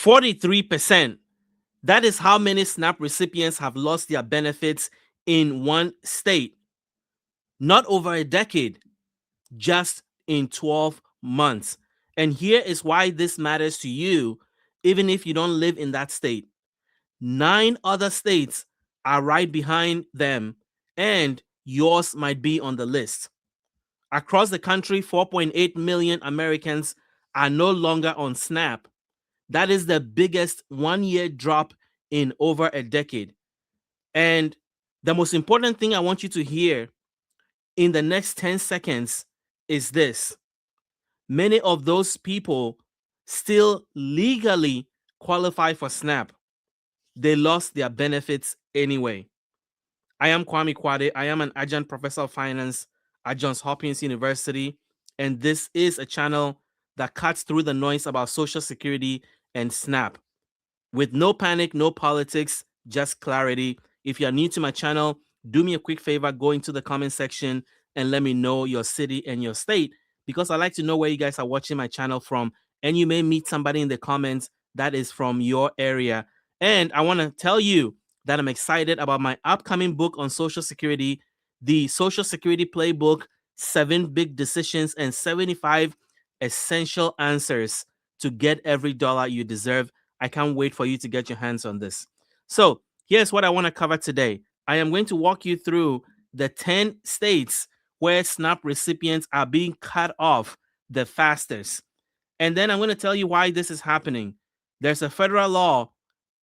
43%. That is how many SNAP recipients have lost their benefits in one state. Not over a decade, just in 12 months. And here is why this matters to you, even if you don't live in that state. 9 other states are right behind them, and yours might be on the list. Across the country, 4.8 million Americans are no longer on SNAP. That is the biggest one-year drop in over a decade. And the most important thing I want you to hear in the next 10 seconds is this. Many of those people still legally qualify for SNAP. They lost their benefits anyway. I am Kwame Kwade. I am an adjunct professor of finance at Johns Hopkins University, and this is a channel that cuts through the noise about Social Security and SNAP. With no panic, no politics, just clarity. If you are new to my channel, do me a quick favor, go into the comment section and let me know your city and your state, because I like to know where you guys are watching my channel from, and you may meet somebody in the comments that is from your area. And I want to tell you that I'm excited about my upcoming book on Social Security, the Social Security Playbook, 7 Big Decisions and 75 Essential Answers to Get Every Dollar You Deserve. I can't wait for you to get your hands on this. So here's what I want to cover today. I am going to walk you through the 10 states where SNAP recipients are being cut off the fastest. And then I'm going to tell you why this is happening. There's a federal law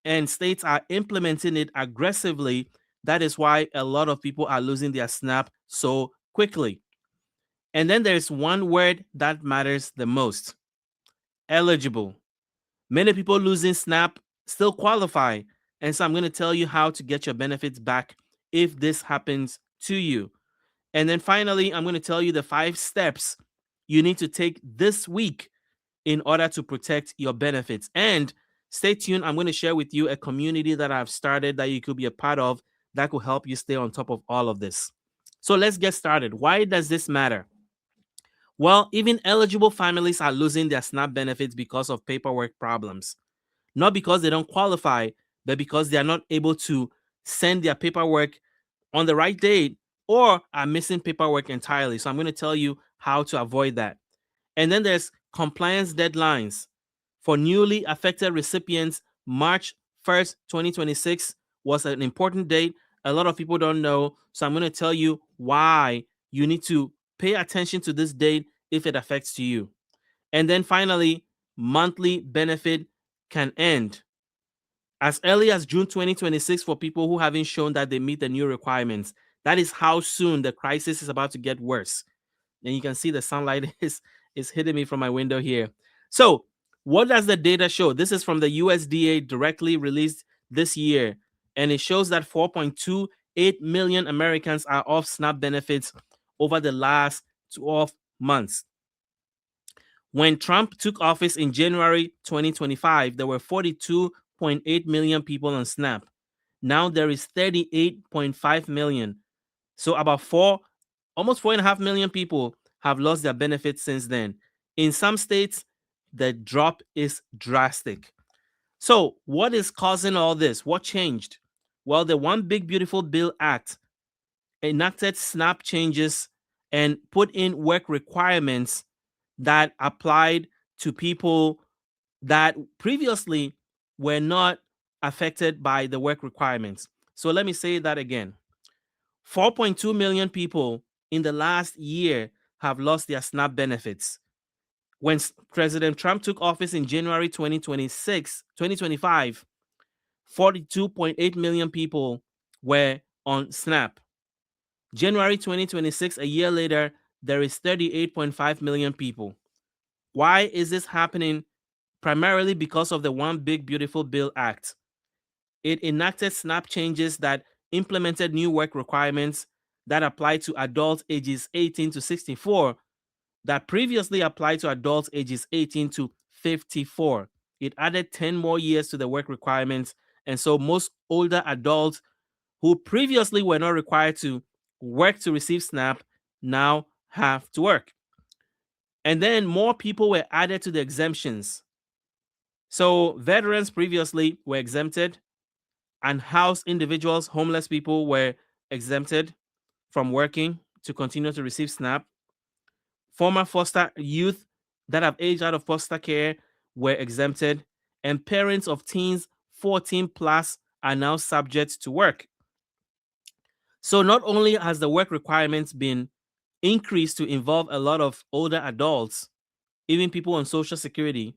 and states are implementing it aggressively. That is why a lot of people are losing their SNAP so quickly. And then there's one word that matters the most: eligible. Many people losing SNAP still qualify. And so I'm going to tell you how to get your benefits back if this happens to you. And then finally, I'm going to tell you the 5 steps you need to take this week in order to protect your benefits. And stay tuned. I'm going to share with you a community that I've started that you could be a part of that could help you stay on top of all of this. So let's get started. Why does this matter? Well, even eligible families are losing their SNAP benefits because of paperwork problems. Not because they don't qualify, but because they are not able to send their paperwork on the right date or are missing paperwork entirely. So I'm going to tell you how to avoid that. And then there's compliance deadlines. For newly affected recipients, March 1st, 2026 was an important date. A lot of people don't know. So I'm going to tell you why you need to pay attention to this date if it affects you. And then finally, monthly benefit can end as early as June 2026 for people who haven't shown that they meet the new requirements. That is how soon the crisis is about to get worse. And you can see the sunlight is hitting me from my window here. So what does the data show? This is from the USDA, directly released this year. And it shows that 4.28 million Americans are off SNAP benefits over the last 12 months. When Trump took office in January 2025, there were 42.8 million people on SNAP. Now there is 38.5 million. So about almost 4.5 million people have lost their benefits since then. In some states, the drop is drastic. So what is causing all this? What changed? Well, the One Big Beautiful Bill Act enacted SNAP changes and put in work requirements that applied to people that previously were not affected by the work requirements. So let me say that again. 4.2 million people in the last year have lost their SNAP benefits. When President Trump took office in January 2025, 42.8 million people were on SNAP. January 2026, a year later, there is 38.5 million people. Why is this happening? Primarily because of the One Big Beautiful Bill Act. It enacted SNAP changes that implemented new work requirements that apply to adults ages 18 to 64 that previously applied to adults ages 18 to 54. It added 10 more years to the work requirements. And so most older adults who previously were not required to work to receive SNAP now have to work. And then more people were added to the exemptions. So veterans previously were exempted, and house individuals, homeless people, were exempted from working to continue to receive SNAP. Former foster youth that have aged out of foster care were exempted, and parents of teens 14 plus are now subject to work. So not only has the work requirements been increased to involve a lot of older adults, even people on Social Security,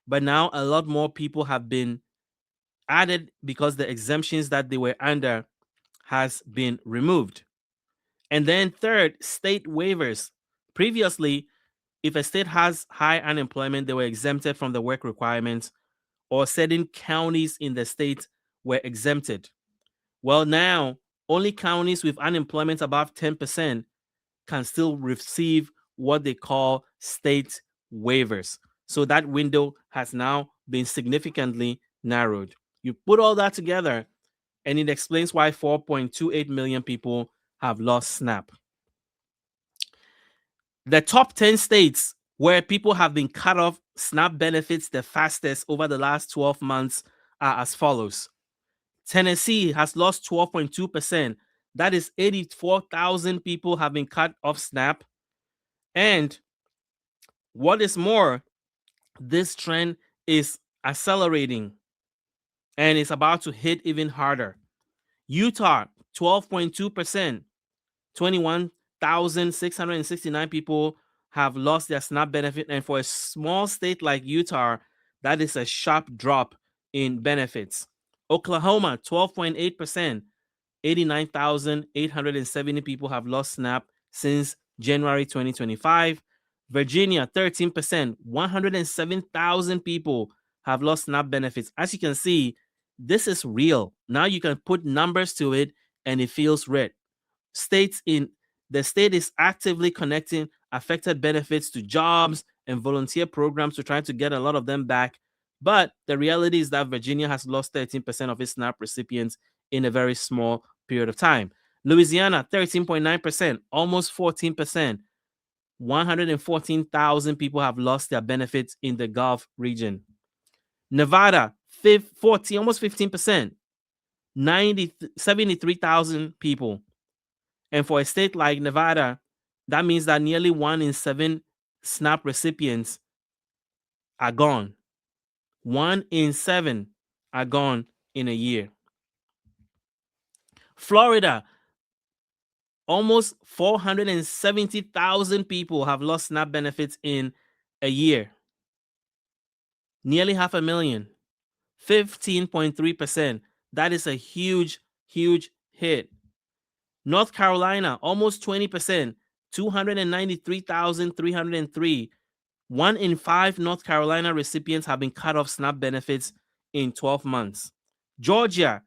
but now a lot more people have been added because the exemptions that they were under has been removed. And then third, state waivers. Previously, if a state has high unemployment, they were exempted from the work requirements, or certain counties in the state were exempted. Well, now only counties with unemployment above 10% can still receive what they call state waivers. So that window has now been significantly narrowed. You put all that together, and it explains why 4.28 million people have lost SNAP. The top 10 states where people have been cut off SNAP benefits the fastest over the last 12 months are as follows. Tennessee has lost 12.2%. That is 84,000 people have been cut off SNAP. And what is more, this trend is accelerating and it's about to hit even harder. Utah, 12.2%. 21,669 people have lost their SNAP benefit. And for a small state like Utah, that is a sharp drop in benefits. Oklahoma, 12.8%. 89,870 people have lost SNAP since January 2025. Virginia, 13%. 107,000 people have lost SNAP benefits. As you can see, this is real. Now you can put numbers to it and it feels real. The state is actively connecting affected benefits to jobs and volunteer programs to try to get a lot of them back. But the reality is that Virginia has lost 13% of its SNAP recipients in a very small period of time. Louisiana, 13.9%, almost 14%. 114,000 people have lost their benefits in the Gulf region. Nevada, 14, almost 15%. 73,000 people. And for a state like Nevada, that means that nearly 1 in 7 SNAP recipients are gone. 1 in 7 are gone in a year. Florida, almost 470,000 people have lost SNAP benefits in a year. Nearly 500,000. 15.3%. That is a huge, huge hit. North Carolina, almost 20%. 293,303. 1 in 5 North Carolina recipients have been cut off SNAP benefits in 12 months. Georgia,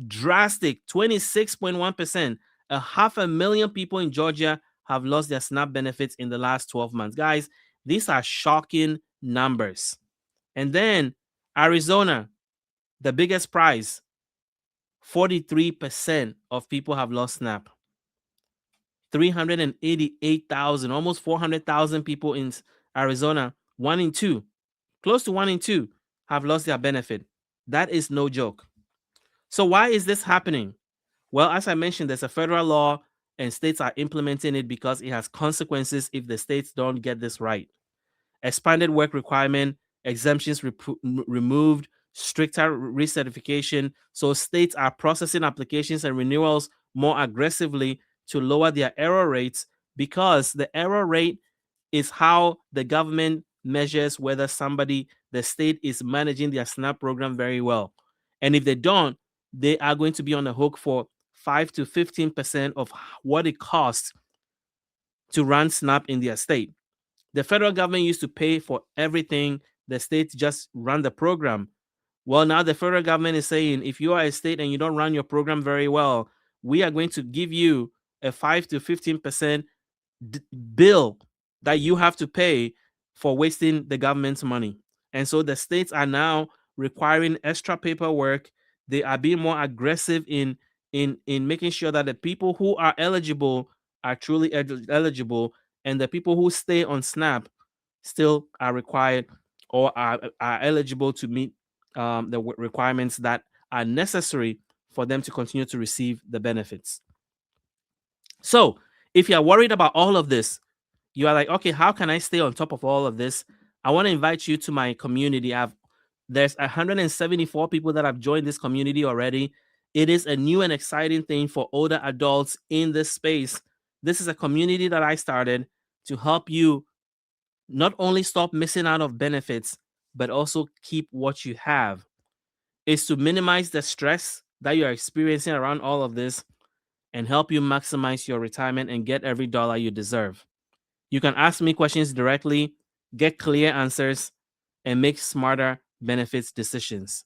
drastic, 26.1%. 500,000 people in Georgia have lost their SNAP benefits in the last 12 months. Guys, these are shocking numbers. And then Arizona, the biggest prize, 43% of people have lost SNAP. 388,000, almost 400,000 people in Arizona, 1 in 2, close to 1 in 2 have lost their benefit. That is no joke. So why is this happening? Well, as I mentioned, there's a federal law and states are implementing it because it has consequences if the states don't get this right. Expanded work requirement, exemptions removed, stricter recertification. So states are processing applications and renewals more aggressively to lower their error rates, because the error rate is how the government measures whether the state is managing their SNAP program very well. And if they don't, they are going to be on the hook for 5 to 15% of what it costs to run SNAP in their state. The federal government used to pay for everything. The states just run the program. Well, now the federal government is saying, if you are a state and you don't run your program very well, we are going to give you a 5 to 15% bill that you have to pay for wasting the government's money. And so the states are now requiring extra paperwork. They are being more aggressive in making sure that the people who are eligible are truly eligible, and the people who stay on SNAP still are required or are eligible to meet the requirements that are necessary for them to continue to receive the benefits. So if you are worried about all of this, you are like, okay, how can I stay on top of all of this? I want to invite you to my community. There's 174 people that have joined this community already. It is a new and exciting thing for older adults in this space. This is a community that I started to help you not only stop missing out of benefits, but also keep what you have. Is to minimize the stress that you are experiencing around all of this and help you maximize your retirement and get every dollar you deserve. You can ask me questions directly, get clear answers, and make smarter benefits decisions.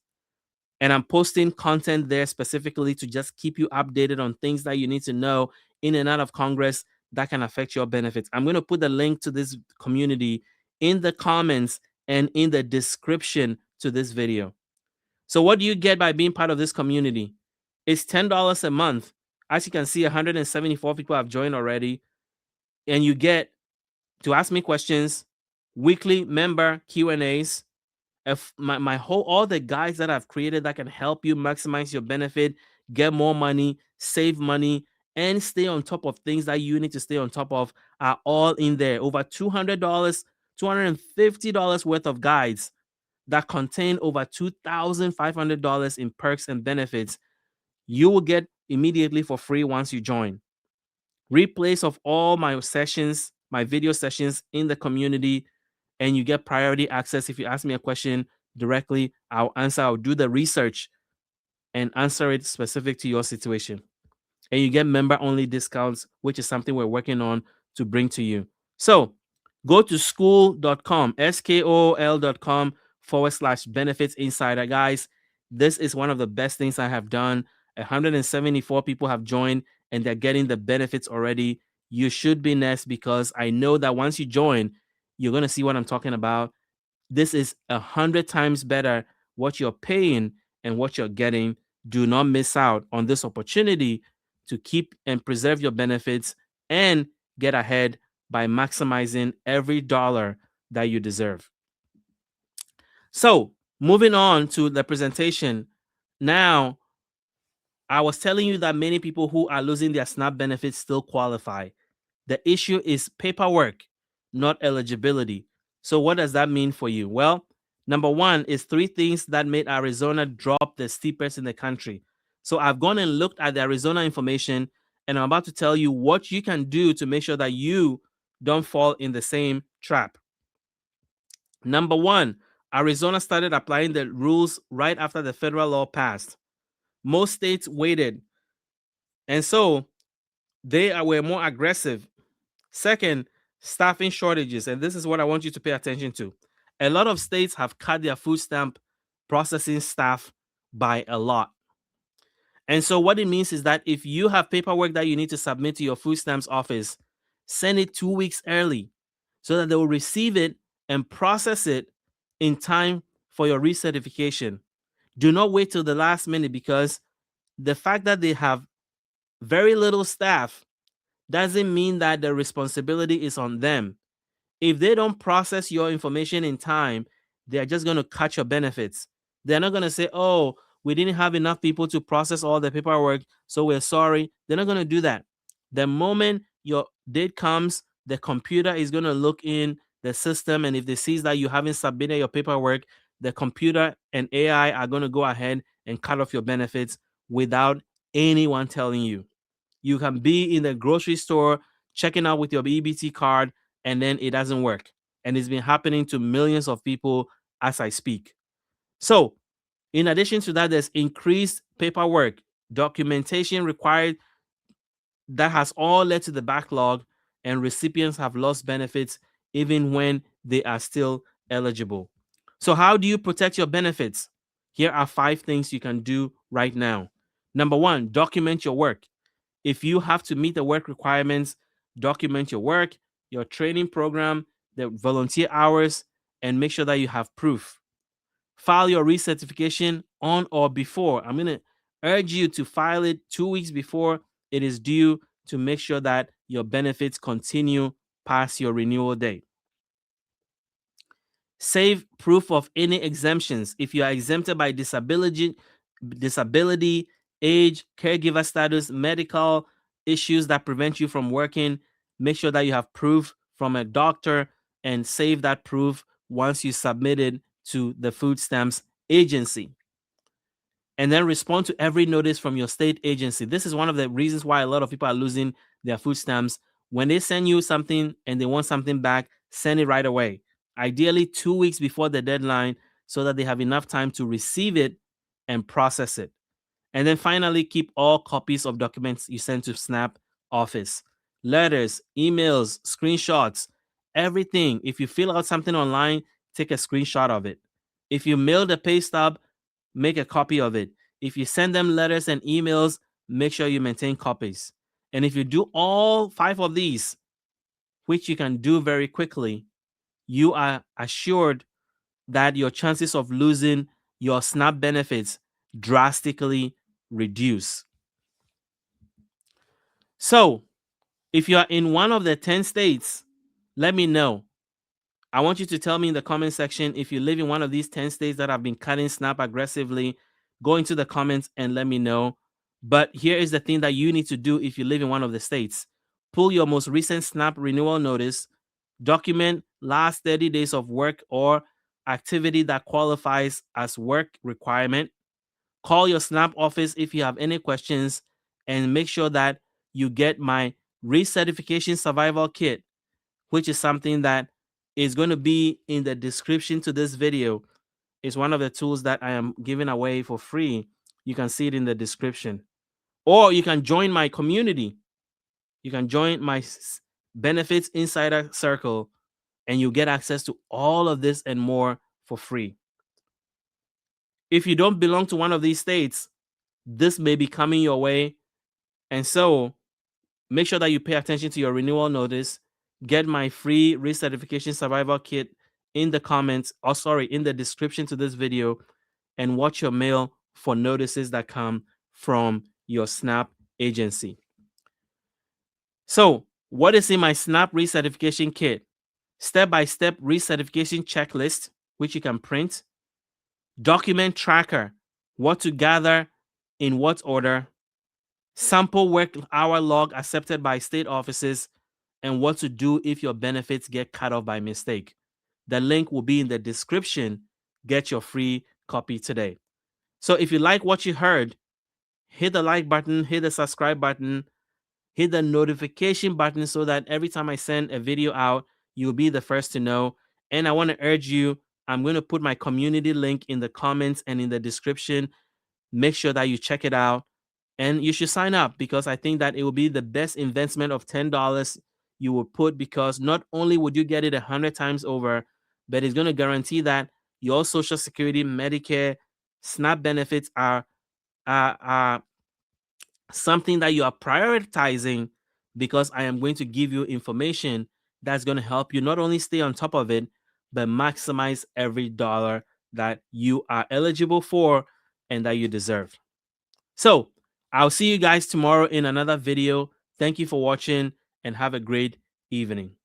And I'm posting content there specifically to just keep you updated on things that you need to know in and out of Congress that can affect your benefits. I'm going to put the link to this community in the comments and in the description to this video. So what do you get by being part of this community? It's $10 a month. As you can see, 174 people have joined already. And you get to ask me questions, weekly member Q&As, all the guides that I've created that can help you maximize your benefit, get more money, save money, and stay on top of things that you need to stay on top of are all in there. Over $200, $250 worth of guides that contain over $2,500 in perks and benefits you will get immediately for free once you join. Replays of all my sessions, my video sessions in the community, and you get priority access. If you ask me a question directly, I'll answer. I'll do the research and answer it specific to your situation. And you get member-only discounts, which is something we're working on to bring to you. So go to skool.com, skool.com/benefits insider. Guys, this is one of the best things I have done. 174 people have joined and they're getting the benefits already. You should be next because I know that once you join, you're going to see what I'm talking about. This is 100 times better what you're paying and what you're getting. Do not miss out on this opportunity to keep and preserve your benefits and get ahead by maximizing every dollar that you deserve. So moving on to the presentation. Now, I was telling you that many people who are losing their SNAP benefits still qualify. The issue is paperwork, not eligibility. So what does that mean for you? Well, number one is 3 things that made Arizona drop the steepest in the country. So I've gone and looked at the Arizona information, and I'm about to tell you what you can do to make sure that you don't fall in the same trap. Number one, Arizona started applying the rules right after the federal law passed. Most states waited, and so they were more aggressive. Second, staffing shortages. And this is what I want you to pay attention to. A lot of states have cut their food stamp processing staff by a lot. And so what it means is that if you have paperwork that you need to submit to your food stamps office, send it 2 weeks early so that they will receive it and process it in time for your recertification. Do not wait till the last minute because the fact that they have very little staff doesn't mean that the responsibility is on them. If they don't process your information in time, they're just going to cut your benefits. They're not going to say, oh, we didn't have enough people to process all the paperwork, so we're sorry. They're not going to do that. The moment your date comes, the computer is going to look in the system, and if they see that you haven't submitted your paperwork, the computer and AI are going to go ahead and cut off your benefits without anyone telling you. You can be in the grocery store checking out with your EBT card, and then it doesn't work. And it's been happening to millions of people as I speak. So, in addition to that, there's increased paperwork, documentation required that has all led to the backlog, and recipients have lost benefits even when they are still eligible. So, how do you protect your benefits? Here are 5 things you can do right now. Number 1, document your work. If you have to meet the work requirements, document your work, your training program, the volunteer hours, and make sure that you have proof. File your recertification on or before. I'm going to urge you to file it 2 weeks before it is due to make sure that your benefits continue past your renewal date. Save proof of any exemptions. If you are exempted by disability, age, caregiver status, medical issues that prevent you from working, make sure that you have proof from a doctor and save that proof once you submit it to the food stamps agency. And then respond to every notice from your state agency. This is one of the reasons why a lot of people are losing their food stamps. When they send you something and they want something back, send it right away. Ideally 2 weeks before the deadline so that they have enough time to receive it and process it. And then finally, keep all copies of documents you send to SNAP office. Letters, emails, screenshots, everything. If you fill out something online, take a screenshot of it. If you mail the pay stub, make a copy of it. If you send them letters and emails, make sure you maintain copies. And if you do all 5 of these, which you can do very quickly, you are assured that your chances of losing your SNAP benefits drastically reduce. So, if you are in one of the 10 states, let me know. I want you to tell me in the comment section if you live in one of these 10 states that have been cutting SNAP aggressively. Go into the comments and let me know. But here is the thing that you need to do if you live in one of the states. Pull your most recent SNAP renewal notice, document last 30 days of work or activity that qualifies as work requirement. Call your SNAP office if you have any questions, and make sure that you get my Recertification Survival Kit, which is something that is going to be in the description to this video. It's one of the tools that I am giving away for free. You can see it in the description. Or you can join my community. You can join my Benefits Insider Circle, and you get access to all of this and more for free. If you don't belong to one of these states, this may be coming your way. And so make sure that you pay attention to your renewal notice. Get my free Recertification Survival Kit in the comments, in the description to this video, and watch your mail for notices that come from your SNAP agency. So, what is in my SNAP Recertification Kit? Step-by-step recertification checklist, which you can print. Document tracker, what to gather in what order. Sample work hour log accepted by state offices, and what to do if your benefits get cut off by mistake. The link will be in the description. Get your free copy today. So if you like what you heard, hit the like button, hit the subscribe button, hit the notification button so that every time I send a video out, you'll be the first to know. And I want to urge you, I'm going to put my community link in the comments and in the description. Make sure that you check it out. And you should sign up, because I think that it will be the best investment of $10 you will put, because not only would you get it 100 times over, but it's going to guarantee that your Social Security, Medicare, SNAP benefits are something that you are prioritizing, because I am going to give you information that's going to help you not only stay on top of it, but maximize every dollar that you are eligible for and that you deserve. So I'll see you guys tomorrow in another video. Thank you for watching and have a great evening.